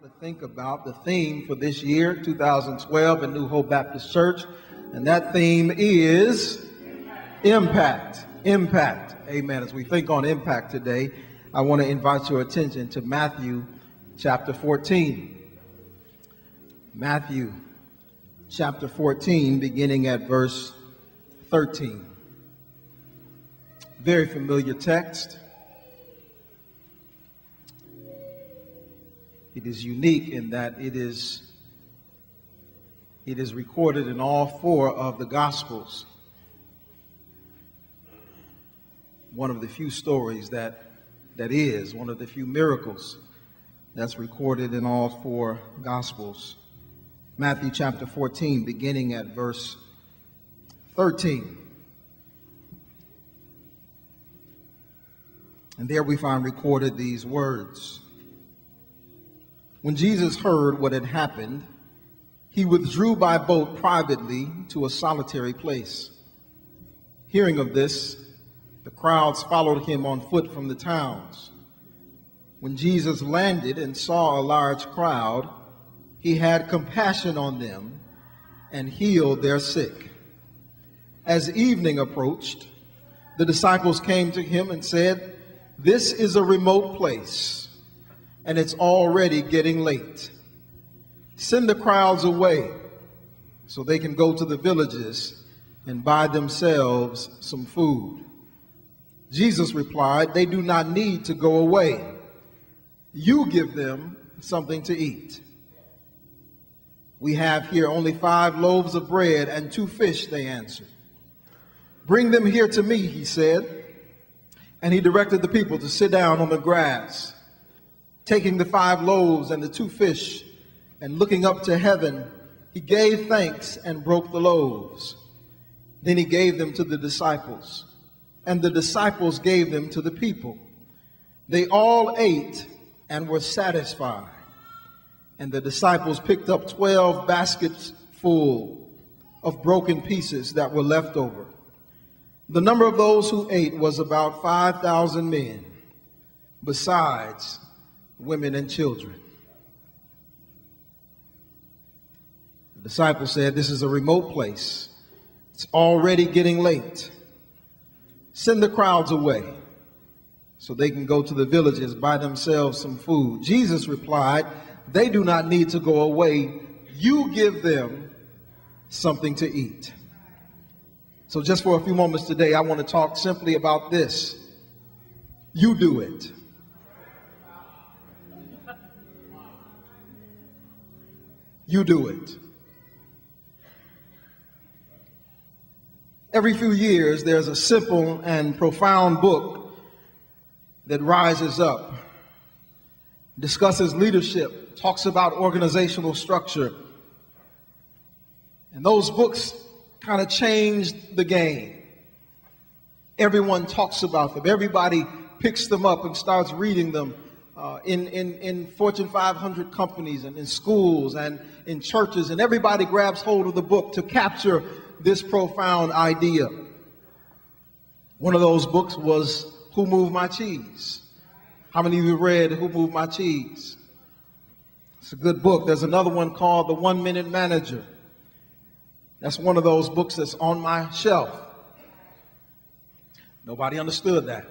To think about the theme for this year, 2012, at New Hope Baptist Church, and that theme is impact. Impact. Amen. As we think on impact today, I want to invite your attention to Matthew chapter 14. Matthew chapter 14, beginning at verse 13. Very familiar text. It is unique in that it is recorded in all four of the Gospels. One of the few stories that is, one of the few miracles that's recorded in all four Gospels. Matthew chapter 14, beginning at verse 13. And there we find recorded these words. When Jesus heard what had happened, he withdrew by boat privately to a solitary place. Hearing of this, the crowds followed him on foot from the towns. When Jesus landed and saw a large crowd, he had compassion on them and healed their sick. As evening approached, the disciples came to him and said, "This is a remote place, and it's already getting late. Send the crowds away so they can go to the villages and buy themselves some food." Jesus replied, "They do not need to go away. You give them something to eat." "We have here only 5 loaves of bread and 2 fish," they answered. "Bring them here to me," he said. And he directed the people to sit down on the grass. Taking the 5 loaves and the 2 fish, and looking up to heaven, he gave thanks and broke the loaves. Then he gave them to the disciples, and the disciples gave them to the people. They all ate and were satisfied. And the disciples picked up 12 baskets full of broken pieces that were left over. The number of those who ate was about 5,000 men, besides women and children. The disciples said, "This is a remote place. It's already getting late. Send the crowds away so they can go to the villages, buy themselves some food." Jesus replied, "They do not need to go away. You give them something to eat." So just for a few moments today, I want to talk simply about this. You do it. You do it. Every few years, there's a simple and profound book that rises up, discusses leadership, talks about organizational structure. And those books kind of changed the game. Everyone talks about them. Everybody picks them up and starts reading them. In Fortune 500 companies and in schools and in churches, and everybody grabs hold of the book to capture this profound idea. One of those books was Who Moved My Cheese? How many of you read Who Moved My Cheese? It's a good book. There's another one called The 1 Minute Manager. That's one of those books that's on my shelf. Nobody understood that.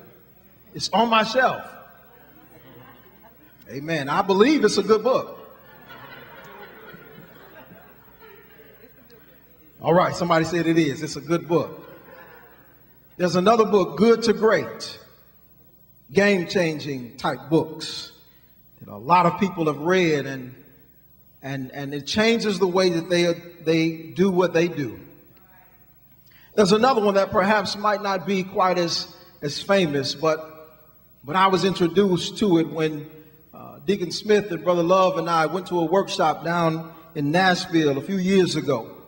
It's on my shelf. Amen. I believe it's a good book. All right, somebody said it is. It's a good book. There's another book, Good to Great, game-changing type books that a lot of people have read, and it changes the way that they do what they do. There's another one that perhaps might not be quite as famous, but I was introduced to it when Deacon Smith and Brother Love and I went to a workshop down in Nashville a few years ago.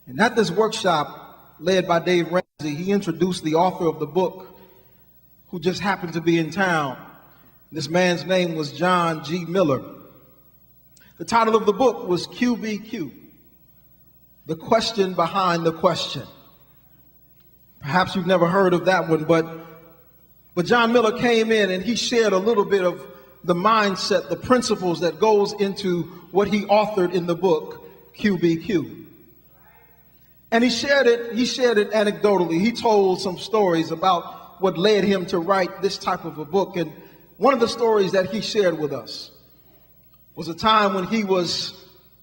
And at this workshop, led by Dave Ramsey, he introduced the author of the book, who just happened to be in town. This man's name was John G. Miller. The title of the book was QBQ, The Question Behind the Question. Perhaps you've never heard of that one, but John Miller came in and he shared a little bit of the mindset, the principles that goes into what he authored in the book, QBQ. And he shared it anecdotally. He told some stories about what led him to write this type of a book. And one of the stories that he shared with us was a time when he was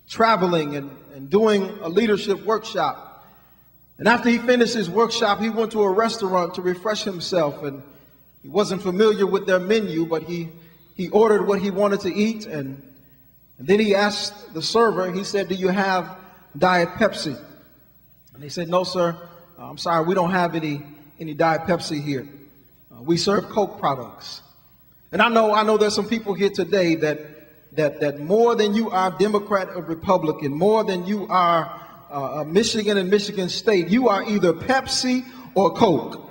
traveling and doing a leadership workshop. And after he finished his workshop, he went to a restaurant to refresh himself. And he wasn't familiar with their menu, but he ordered what he wanted to eat. And then he asked the server, he said, "Do you have Diet Pepsi?" And they said, "No, sir. I'm sorry, we don't have any Diet Pepsi here. We serve Coke products." And I know there's some people here today that more than you are Democrat or Republican, more than you are Michigan and Michigan State, you are either Pepsi or Coke.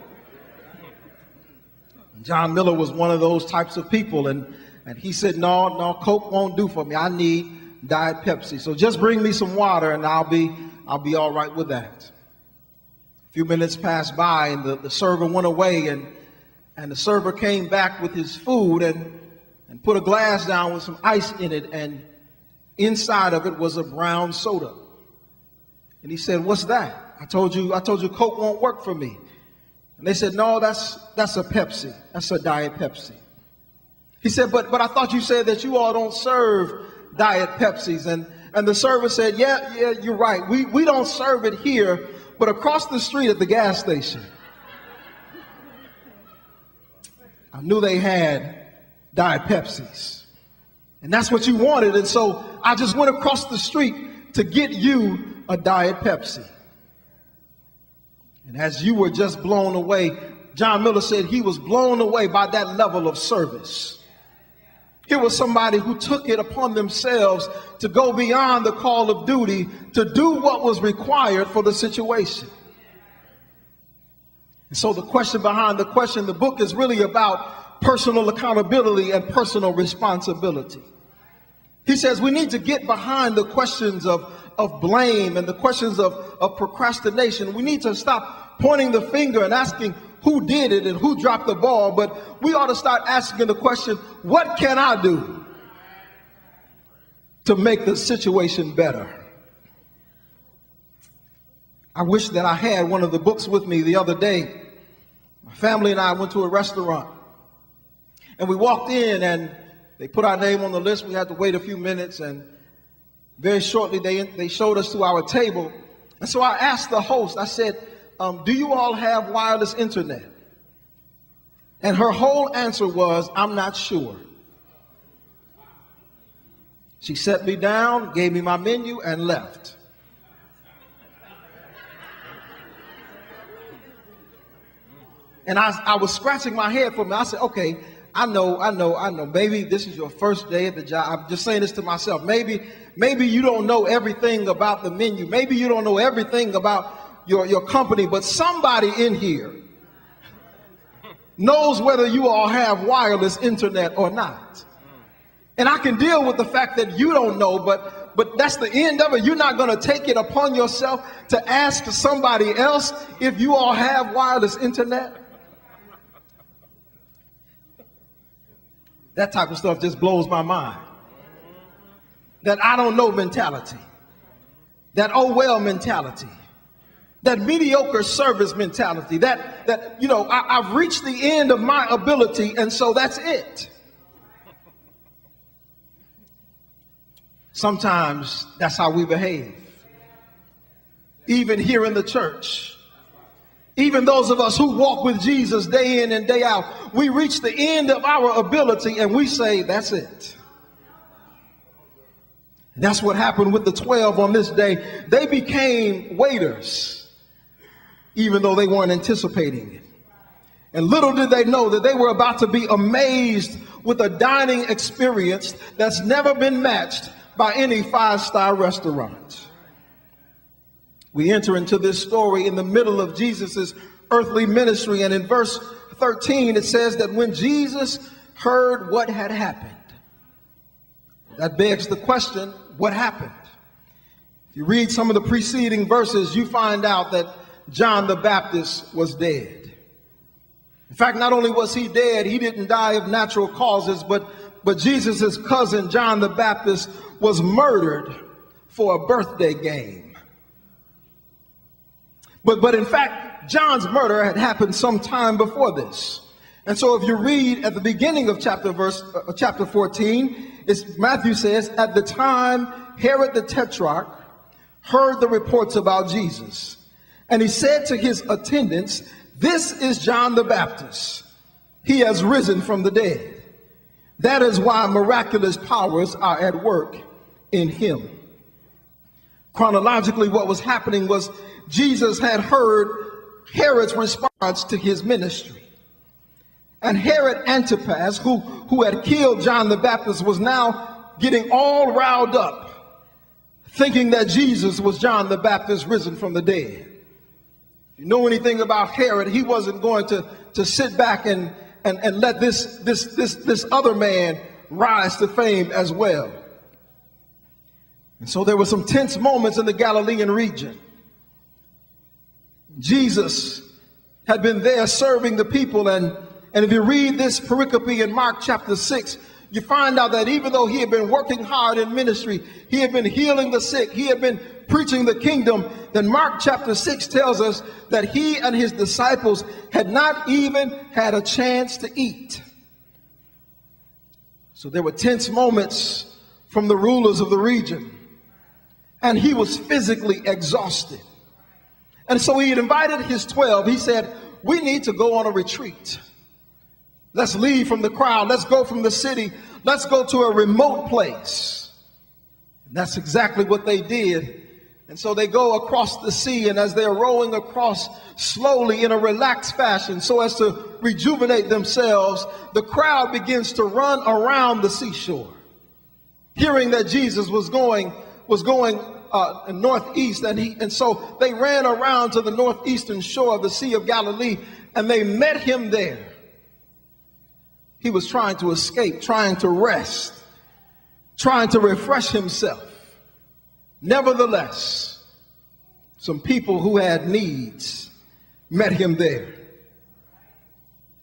John Miller was one of those types of people, and he said, no, Coke won't do for me. I need Diet Pepsi. So just bring me some water and I'll be all right with that. A few minutes passed by and the server went away, and the server came back with his food and put a glass down with some ice in it, and inside of it was a brown soda. And he said, "What's that? I told you Coke won't work for me." And they said, "No, that's a Pepsi. That's a Diet Pepsi." He said, but I thought you said that you all don't serve Diet Pepsis. And the server said, yeah, you're right. We don't serve it here, but across the street at the gas station, I knew they had Diet Pepsis. And that's what you wanted. And so I just went across the street to get you a Diet Pepsi. And as you were just blown away, John Miller said he was blown away by that level of service. Here was somebody who took it upon themselves to go beyond the call of duty to do what was required for the situation. And so the question behind the question, the book is really about personal accountability and personal responsibility. He says we need to get behind the questions of blame and the questions of procrastination. We need to stop pointing the finger and asking who did it and who dropped the ball, but we ought to start asking the question, what can I do to make the situation better? I wish that I had one of the books with me the other day. My family and I went to a restaurant, and we walked in and they put our name on the list. We had to wait a few minutes, and very shortly they showed us to our table. And so I asked the host, I said, do you all have wireless internet? And her whole answer was, I'm not sure. She set me down, gave me my menu, and left. And I was scratching my head for me. I said, okay, I know. Maybe this is your first day at the job. I'm just saying this to myself. Maybe you don't know everything about the menu. Maybe you don't know everything about your company, but somebody in here knows whether you all have wireless internet or not. And I can deal with the fact that you don't know, but that's the end of it. You're not going to take it upon yourself to ask somebody else if you all have wireless internet. That type of stuff just blows my mind. That I don't know mentality. That oh well mentality. That mediocre service mentality. That I've reached the end of my ability, and so that's it. Sometimes that's how we behave. Even here in the church. Even those of us who walk with Jesus day in and day out, we reach the end of our ability and we say, that's it. And that's what happened with the 12 on this day. They became waiters, even though they weren't anticipating it. And little did they know that they were about to be amazed with a dining experience that's never been matched by any five-star restaurant. We enter into this story in the middle of Jesus's earthly ministry, and in verse 13 it says that when Jesus heard what had happened, that begs the question, what happened? If you read some of the preceding verses, you find out that John the Baptist was dead. In fact, not only was he dead, he didn't die of natural causes, but but Jesus' cousin, John the Baptist, was murdered for a birthday game. But in fact, John's murder had happened some time before this. And so if you read at the beginning of chapter 14, Matthew says, at the time Herod the Tetrarch heard the reports about Jesus, and he said to his attendants, "This is John the Baptist. He has risen from the dead. That is why miraculous powers are at work in him." Chronologically, what was happening was Jesus had heard Herod's response to his ministry. And Herod Antipas, who had killed John the Baptist, was now getting all riled up, thinking that Jesus was John the Baptist risen from the dead. If you know anything about Herod, he wasn't going to sit back and let this other man rise to fame as well. And so there were some tense moments in the Galilean region. Jesus had been there serving the people, and if you read this pericope in Mark chapter 6, you find out that even though he had been working hard in ministry, he had been healing the sick, he had been preaching the kingdom, then Mark chapter 6 tells us that he and his disciples had not even had a chance to eat. So there were tense moments from the rulers of the region, and he was physically exhausted. And so he had invited his 12. He said, "We need to go on a retreat. Let's leave from the crowd. Let's go from the city. Let's go to a remote place." And that's exactly what they did. And so they go across the sea, and as they're rowing across slowly in a relaxed fashion so as to rejuvenate themselves, the crowd begins to run around the seashore, hearing that Jesus was going northeast, and so they ran around to the northeastern shore of the Sea of Galilee, and they met him there. He was trying to escape, trying to rest, trying to refresh himself. Nevertheless, some people who had needs met him there.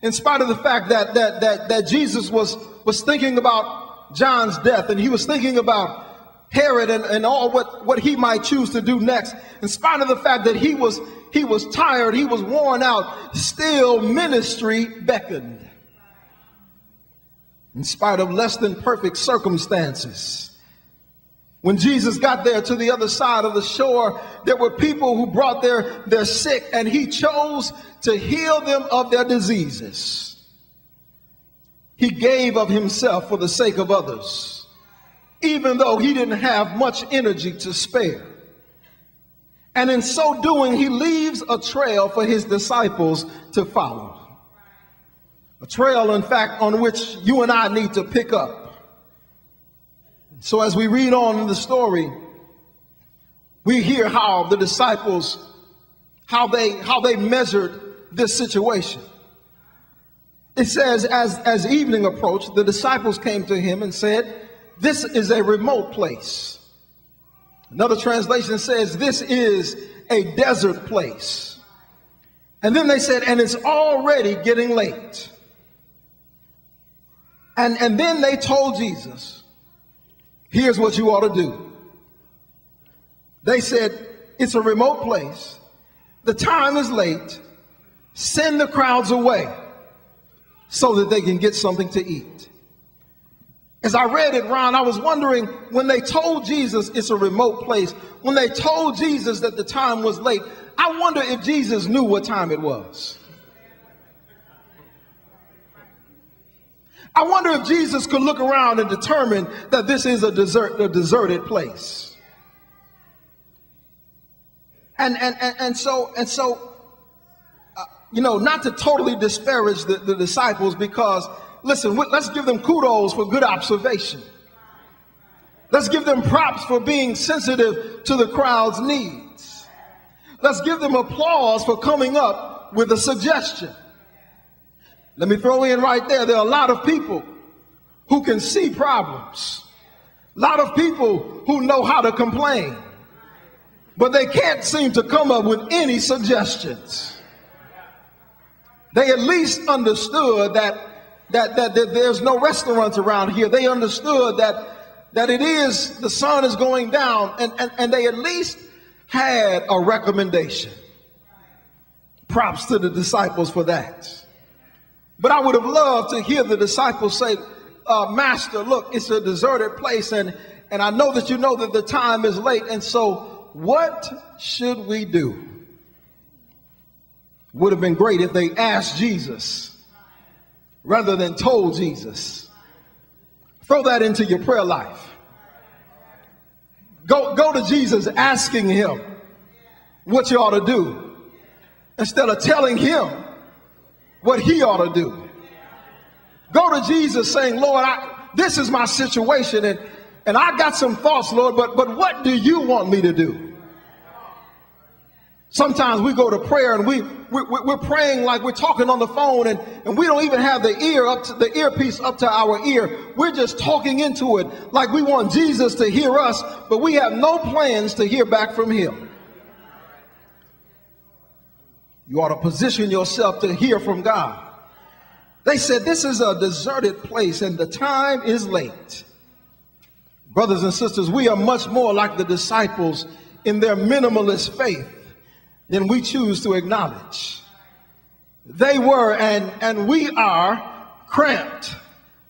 In spite of the fact that Jesus was thinking about John's death, and he was thinking about Herod and all what he might choose to do next, in spite of the fact that he was tired, he was worn out, still ministry beckoned. In spite of less than perfect circumstances, when Jesus got there to the other side of the shore, there were people who brought their sick, and he chose to heal them of their diseases. He gave of himself for the sake of others, even though he didn't have much energy to spare. And in so doing, he leaves a trail for his disciples to follow. A trail, in fact, on which you and I need to pick up. So as we read on in the story, we hear how the disciples, how they measured this situation. It says, as evening approached, the disciples came to him and said, "This is a remote place." Another translation says, "This is a desert place." And then they said, "And it's already getting late." And then they told Jesus, "Here's what you ought to do." They said, "It's a remote place. The time is late. Send the crowds away so that they can get something to eat." As I read it, Ron, I was wondering, when they told Jesus it's a remote place, when they told Jesus that the time was late, I wonder if Jesus knew what time it was. I wonder if Jesus could look around and determine that this is a deserted place. And so, not to totally disparage the disciples, because listen, let's give them kudos for good observation. Let's give them props for being sensitive to the crowd's needs. Let's give them applause for coming up with a suggestion. Let me throw in right there are a lot of people who can see problems. A lot of people who know how to complain, but they can't seem to come up with any suggestions. They at least understood that that there's no restaurants around here. They understood that it is, the sun is going down, and they at least had a recommendation. Props to the disciples for that. But I would have loved to hear the disciples say, Master, look, it's a deserted place, and I know that you know that the time is late, and so what should we do? Would have been great if they asked Jesus rather than told Jesus. Throw that into your prayer life. Go to Jesus asking him what you ought to do instead of telling him what he ought to do. Go to Jesus saying, Lord, this is my situation, and I got some thoughts, Lord, but what do you want me to do? Sometimes we go to prayer and we're praying like we're talking on the phone, and we don't even have the earpiece up to our ear. We're just talking into it like we want Jesus to hear us, but we have no plans to hear back from him. You ought to position yourself to hear from God. They said, this is a deserted place and the time is late. Brothers and sisters, we are much more like the disciples in their minimalist faith than we choose to acknowledge. They were and we are cramped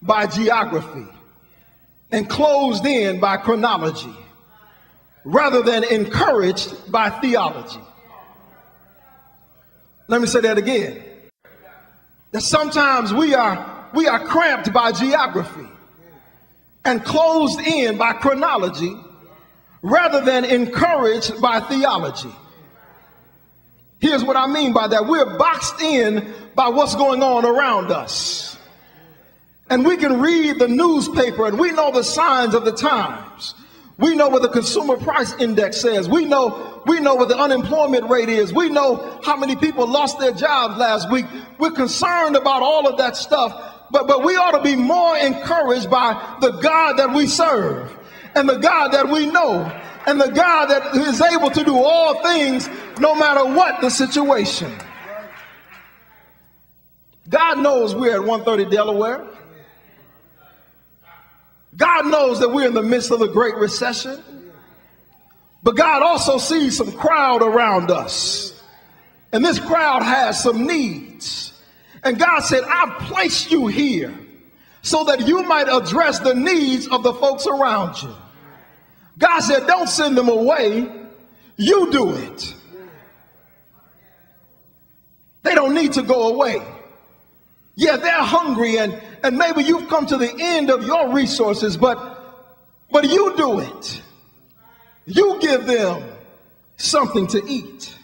by geography and closed in by chronology rather than encouraged by theology. Let me say that again. That sometimes we are cramped by geography and closed in by chronology rather than encouraged by theology. Here's what I mean by that. We're boxed in by what's going on around us. And we can read the newspaper and we know the signs of the times. We know what the consumer price index says. We know what the unemployment rate is. We know how many people lost their jobs last week. We're concerned about all of that stuff. But we ought to be more encouraged by the God that we serve and the God that we know and the God that is able to do all things no matter what the situation. God knows we're at 130 Delaware. God knows that we're in the midst of a great recession. But God also sees some crowd around us. And this crowd has some needs. And God said, I've placed you here so that you might address the needs of the folks around you. God said, don't send them away. You do it. They don't need to go away. Yeah, they're hungry and maybe you've come to the end of your resources, but you do it. You give them something to eat.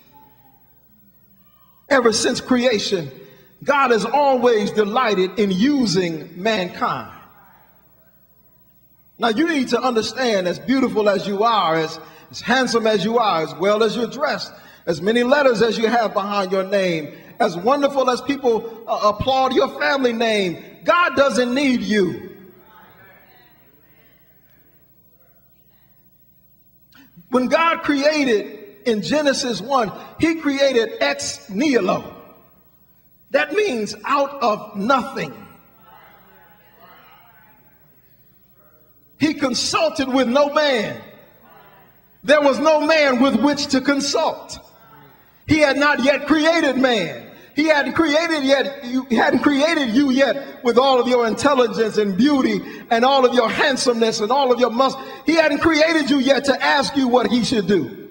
Ever since creation, God has always delighted in using mankind. Now you need to understand, as beautiful as you are, as handsome as you are, as well as you're dressed, as many letters as you have behind your name, as wonderful as people applaud your family name, God doesn't need you. When God created in Genesis 1, he created ex nihilo. That means out of nothing. He consulted with no man. There was no man with which to consult. He had not yet created man. He hadn't created you yet with all of your intelligence and beauty and all of your handsomeness and all of your muscle. He hadn't created you yet to ask you what he should do.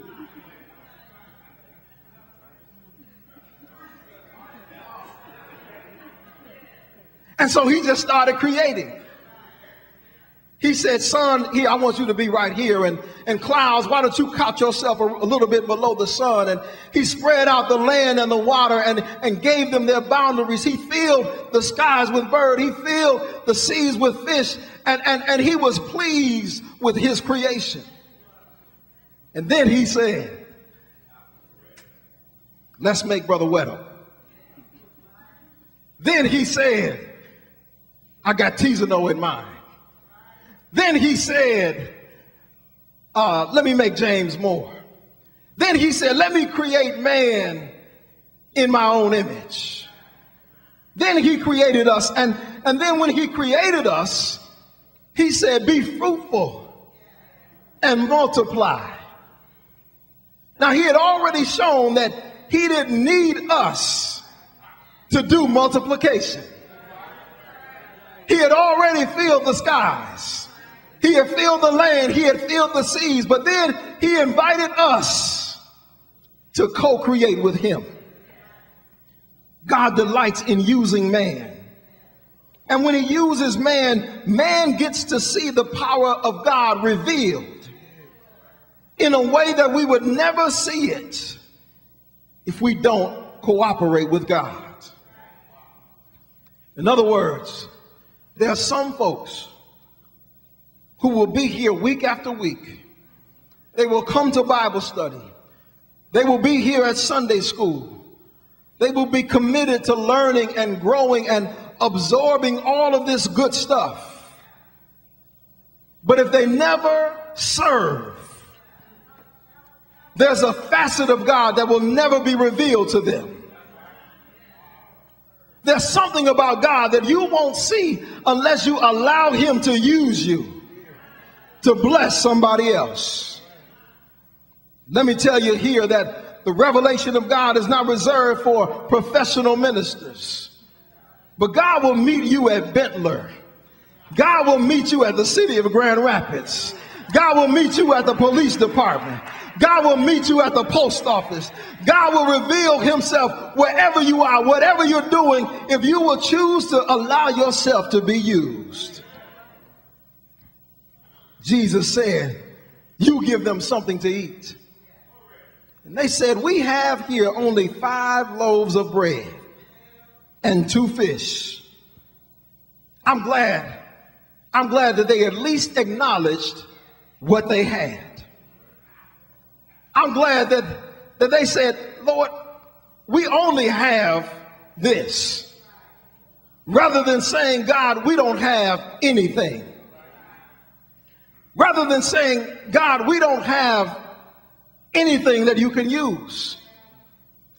And so he just started creating. He said, son, here, I want you to be right here. And clouds, why don't you couch yourself a little bit below the sun? And he spread out the land and the water and gave them their boundaries. He filled the skies with bird. He filled the seas with fish. And he was pleased with his creation. And then he said, let's make Brother Weddle. Then he said, I got Tizano in mind. Then he said, let me make James Moore. Then he said, let me create man in my own image. Then he created us. And then when he created us, he said, be fruitful and multiply. Now, he had already shown that he didn't need us to do multiplication. He had already filled the skies. He had filled the land. He had filled the seas. But then he invited us to co-create with him. God delights in using man. And when he uses man, man gets to see the power of God revealed in a way that we would never see it if we don't cooperate with God. In other words, there are some folks who will be here week after week. They will come to Bible study. They will be here at Sunday school. They will be committed to learning and growing and absorbing all of this good stuff. But if they never serve, there's a facet of God that will never be revealed to them. There's something about God that you won't see unless you allow him to use you to bless somebody else. Let me tell you here that the revelation of God is not reserved for professional ministers. But God will meet you at Bentler. God will meet you at the city of Grand Rapids. God will meet you at the police department. God will meet you at the post office. God will reveal himself wherever you are, whatever you're doing, if you will choose to allow yourself to be used. Jesus said, you give them something to eat. And they said, we have here only 5 loaves of bread and 2 fish. I'm glad that they at least acknowledged what they had. I'm glad that they said, Lord, we only have this. Rather than saying, God, we don't have anything. Rather than saying, God, we don't have anything that you can use.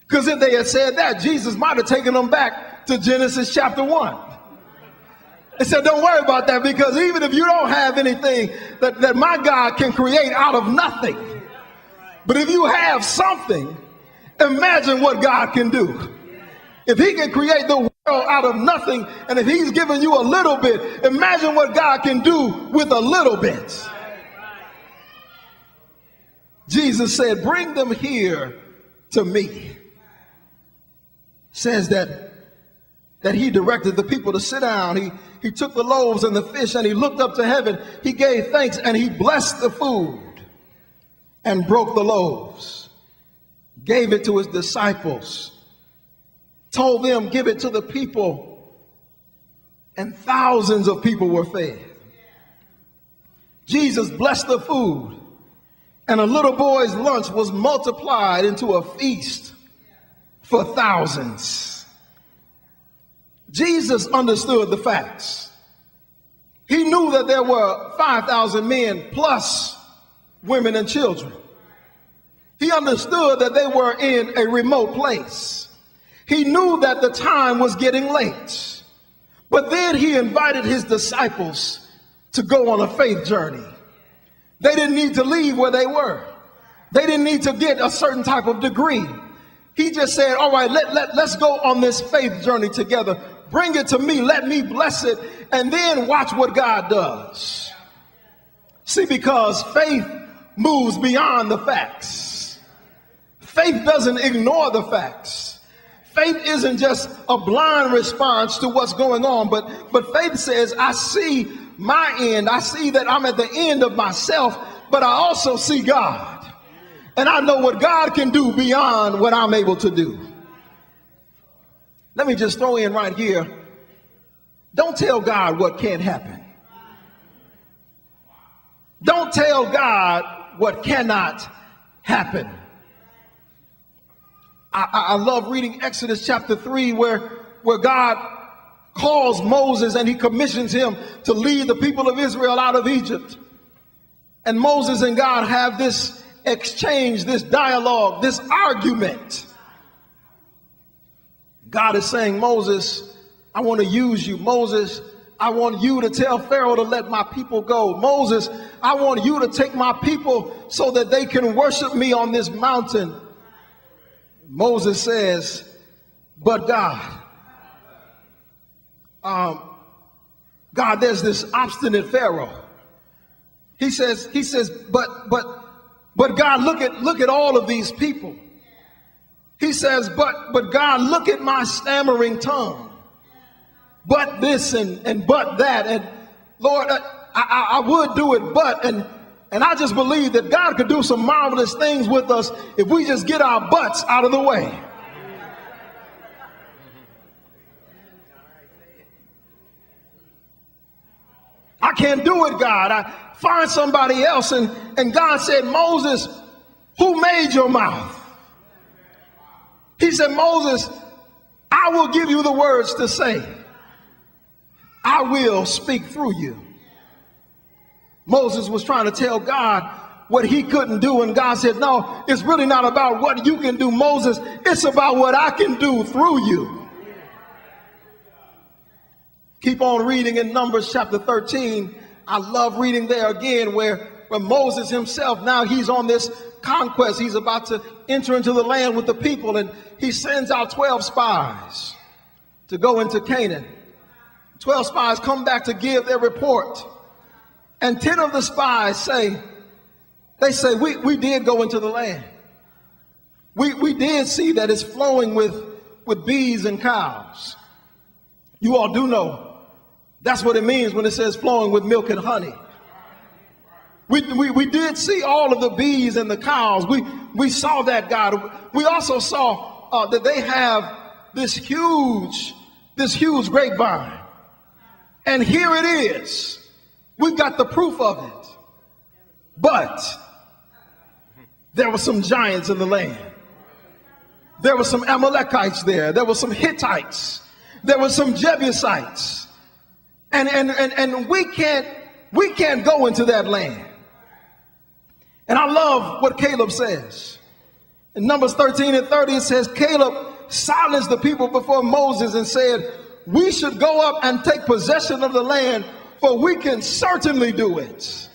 Because if they had said that, Jesus might have taken them back to Genesis chapter 1. He said, don't worry about that, because even if you don't have anything that my God can create out of nothing, but if you have something, imagine what God can do. If he can create the world out of nothing, and if he's given you a little bit, imagine what God can do with a little bit. Jesus said, bring them here to me. Says that he directed the people to sit down. He took the loaves and the fish and he looked up to heaven. He gave thanks and he blessed the food and broke the loaves, gave it to his disciples, told them, give it to the people, and thousands of people were fed. Jesus blessed the food, and a little boy's lunch was multiplied into a feast for thousands. Jesus understood the facts. He knew that there were 5,000 men plus women and children. He understood that they were in a remote place. He knew that the time was getting late. But then he invited his disciples to go on a faith journey. They didn't need to leave where they were. They didn't need to get a certain type of degree. He just said, all right, let's go on this faith journey together. Bring it to me. Let me bless it. And then watch what God does. See, because faith moves beyond the facts. Faith doesn't ignore the facts. Faith isn't just a blind response to what's going on, but faith says, I see my end. I see that I'm at the end of myself, but I also see God. And I know what God can do beyond what I'm able to do. Let me just throw in right here. Don't tell God what can't happen. Don't tell God what cannot happen. I love reading Exodus chapter 3 where God calls Moses and he commissions him to lead the people of Israel out of Egypt. And Moses and God have this exchange, this dialogue, this argument. God is saying, Moses, I want to use you. Moses, I want you to tell Pharaoh to let my people go. Moses, I want you to take my people so that they can worship me on this mountain. Moses says, but God, God, there's this obstinate Pharaoh. He says, but God, look at all of these people. He says, but God, look at my stammering tongue. But this and but that. And Lord, I would do it, but, and I just believe that God could do some marvelous things with us if we just get our butts out of the way. I can't do it, God. I find somebody else. And God said, Moses, who made your mouth? He said, Moses, I will give you the words to say. I will speak through you. Moses was trying to tell God what he couldn't do. And God said, no, it's really not about what you can do, Moses. It's about what I can do through you. Keep on reading in Numbers chapter 13. I love reading there again where Moses himself, now he's on this conquest. He's about to enter into the land with the people, and he sends out 12 spies to go into Canaan. 12 spies come back to give their report. And 10 of the spies say, we did go into the land. We did see that it's flowing with bees and cows. You all do know that's what it means when it says flowing with milk and honey. We did see all of the bees and the cows. We saw that, God. We also saw that they have this huge grapevine. And here it is. We've got the proof of it. But there were some giants in the land. There were some Amalekites there. There were some Hittites. There were some Jebusites. And we can't go into that land. And I love what Caleb says. In Numbers 13 and 30, it says, Caleb silenced the people before Moses and said, we should go up and take possession of the land, for we can certainly do it.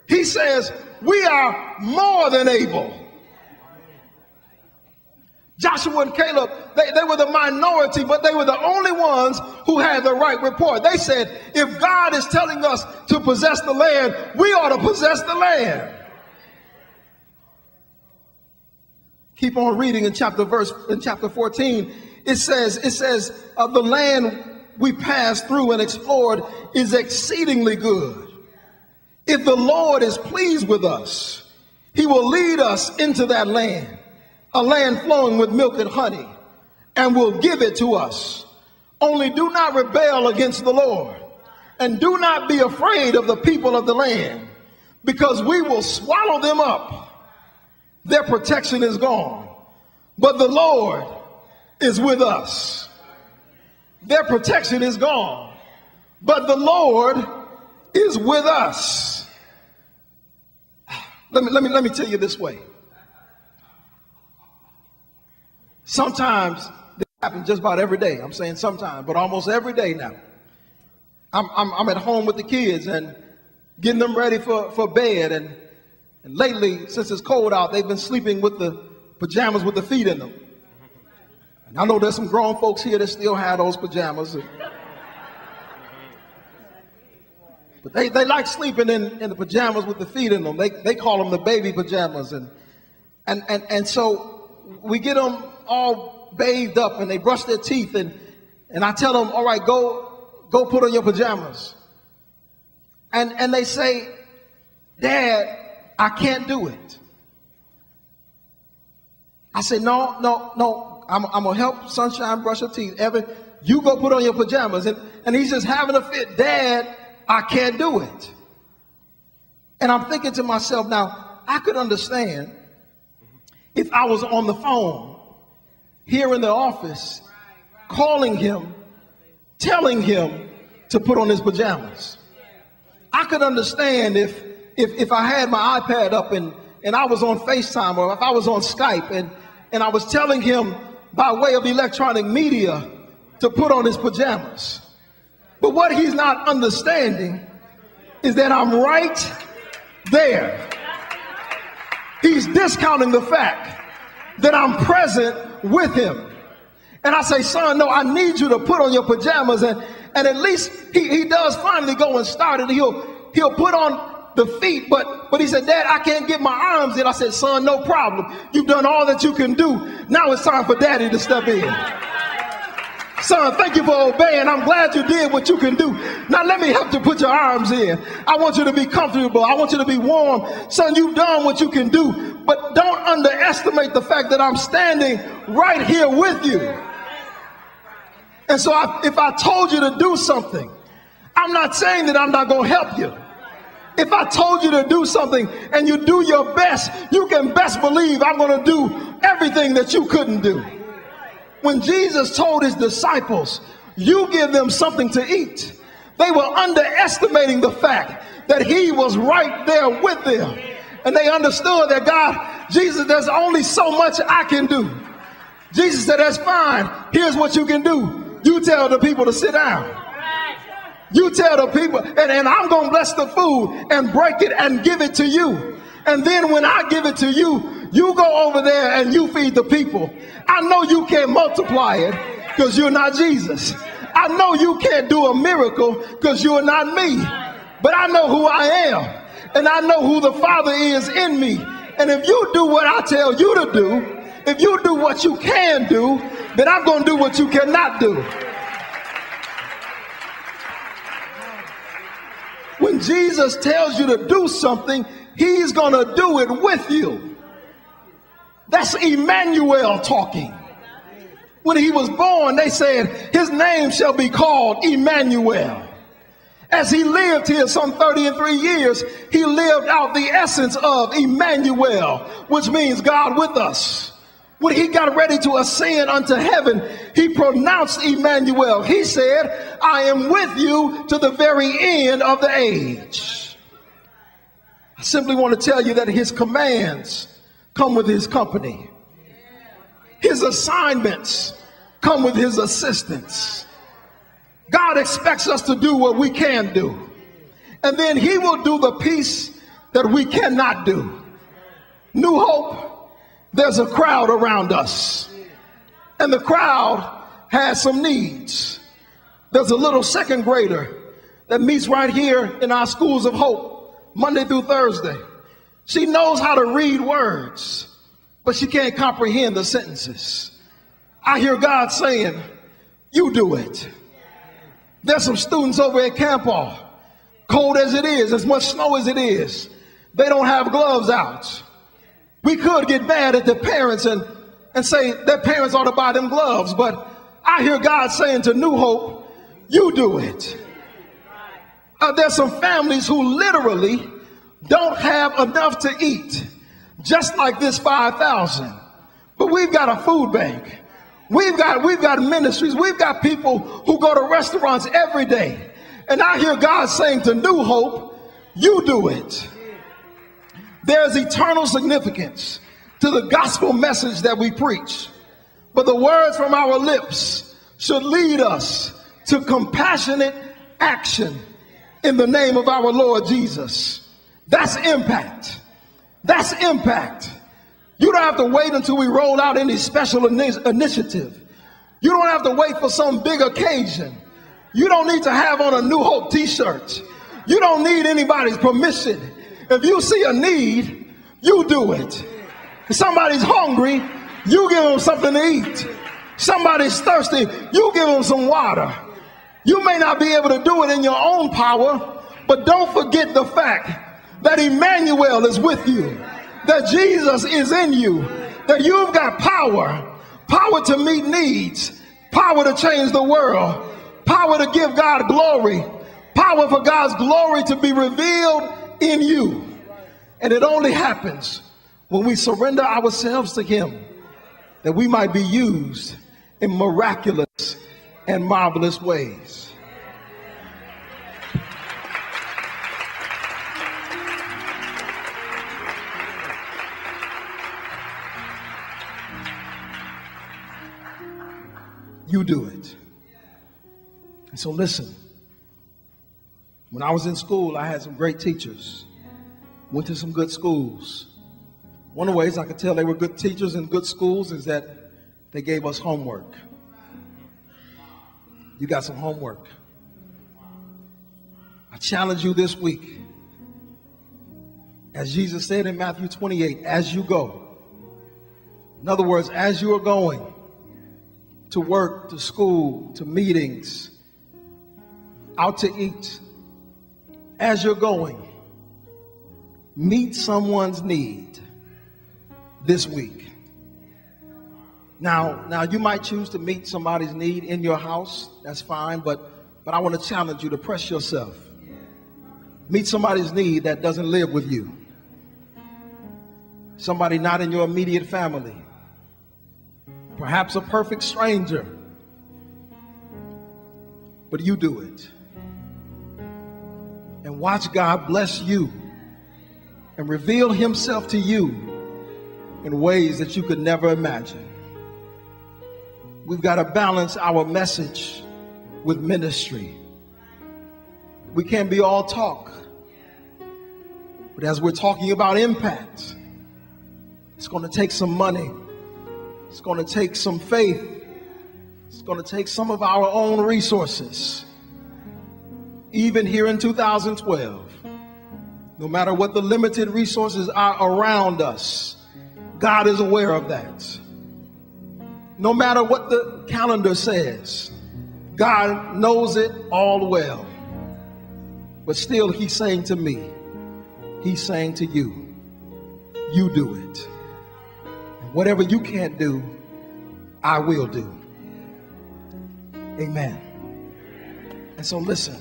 He says, we are more than able. Joshua and Caleb, they were the minority, but they were the only ones who had the right report. They said, if God is telling us to possess the land, we ought to possess the land. Keep on reading in chapter 14. It says, the land we passed through and explored is exceedingly good. If the Lord is pleased with us, he will lead us into that land, a land flowing with milk and honey, and will give it to us. Only do not rebel against the Lord, and do not be afraid of the people of the land, because we will swallow them up. Their protection is gone, but the Lord is with us. Their protection is gone, but the Lord is with us. Let me tell you this way. Sometimes this happens just about every day. I'm saying sometimes, but almost every day now. I'm at home with the kids and getting them ready for bed. And lately, since it's cold out, they've been sleeping with the pajamas with the feet in them. And I know there's some grown folks here that still have those pajamas. But they like sleeping in the pajamas with the feet in them. They call them the baby pajamas. And so we get them all bathed up and they brush their teeth. And I tell them, all right, go put on your pajamas. And they say, Dad, I can't do it. I say, no, I'm going to help Sunshine brush her teeth. Evan, you go put on your pajamas. And he's just having a fit. Dad, I can't do it. And I'm thinking to myself, now, I could understand if I was on the phone here in the office, calling him, telling him to put on his pajamas. I could understand if I had my iPad up and I was on FaceTime, or if I was on Skype and I was telling him by way of electronic media to put on his pajamas. But what he's not understanding is that I'm right there. He's discounting the fact that I'm present with him. And I say, son, no, I need you to put on your pajamas. And at least he does finally go and start it. He'll put on the feet, but he said, Dad, I can't get my arms in. I said, son, no problem. You've done all that you can do. Now it's time for daddy to step in. Son, thank you for obeying. I'm glad you did what you can do. Now let me help you put your arms in. I want you to be comfortable. I want you to be warm. Son, you've done what you can do, but don't underestimate the fact that I'm standing right here with you. And so if I told you to do something, I'm not saying that I'm not going to help you. If I told you to do something and you do your best, you can best believe I'm going to do everything that you couldn't do. When Jesus told his disciples, you give them something to eat, they were underestimating the fact that he was right there with them. And they understood that God, Jesus, there's only so much I can do. Jesus said, that's fine. Here's what you can do. You tell the people to sit down. You tell the people, and I'm going to bless the food and break it and give it to you. And then when I give it to you, you go over there and you feed the people. I know you can't multiply it because you're not Jesus. I know you can't do a miracle because you're not me. But I know who I am. And I know who the Father is in me. And if you do what I tell you to do, if you do what you can do, then I'm going to do what you cannot do. When Jesus tells you to do something, he's going to do it with you. That's Emmanuel talking. When he was born, they said, his name shall be called Emmanuel. As he lived here some 33 years, he lived out the essence of Emmanuel, which means God with us. When he got ready to ascend unto heaven, he pronounced Emmanuel. He said, I am with you to the very end of the age. I simply want to tell you that his commands come with his company. His assignments come with his assistance. God expects us to do what we can do. And then he will do the piece that we cannot do. New Hope, there's a crowd around us. And the crowd has some needs. There's a little second grader that meets right here in our schools of hope, Monday through Thursday. She knows how to read words, but she can't comprehend the sentences. I hear God saying, you do it. There's some students over at Camp Hall, cold as it is, as much snow as it is, they don't have gloves out. We could get mad at the parents and say their parents ought to buy them gloves, but I hear God saying to New Hope, you do it. There's some families who literally don't have enough to eat, just like this 5,000. But we've got a food bank. We've got ministries. We've got people who go to restaurants every day. And I hear God saying to New Hope, you do it. There's eternal significance to the gospel message that we preach. But the words from our lips should lead us to compassionate action in the name of our Lord Jesus. That's impact. That's impact. You don't have to wait until we roll out any special initiative. You don't have to wait for some big occasion. You don't need to have on a New Hope t-shirt. You don't need anybody's permission. If you see a need, you do it. If somebody's hungry, you give them something to eat. Somebody's thirsty, you give them some water. You may not be able to do it in your own power, but don't forget the fact that Emmanuel is with you, that Jesus is in you, that you've got power to meet needs, power to change the world, power to give God glory, power for God's glory to be revealed in you. And it only happens when we surrender ourselves to him, that we might be used in miraculous and marvelous ways. You do it. And so listen, when I was in school, I had some great teachers, went to some good schools. One of the ways I could tell they were good teachers in good schools is that they gave us homework. You got some homework. I challenge you this week. As Jesus said in Matthew 28, as you go. In other words, as you are going to work, to school, to meetings, out to eat, as you're going, meet someone's need this week. Now you might choose to meet somebody's need in your house. That's fine, but I want to challenge you to press yourself. Meet somebody's need that doesn't live with you. Somebody not in your immediate family. Perhaps a perfect stranger. But you do it. And watch God bless you and reveal himself to you in ways that you could never imagine. We've got to balance our message with ministry. We can't be all talk. But as we're talking about impact, it's going to take some money. It's going to take some faith. It's going to take some of our own resources. Even here in 2012, no matter what the limited resources are around us, God is aware of that. No matter what the calendar says, God knows it all well. But still, he's saying to me, he's saying to you, you do it. And whatever you can't do, I will do. Amen. And so listen.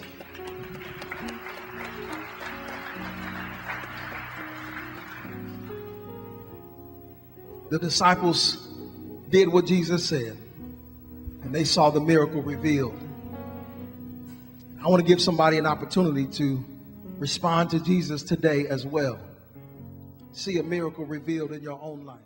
The disciples did what Jesus said, and they saw the miracle revealed. I want to give somebody an opportunity to respond to Jesus today as well. See a miracle revealed in your own life.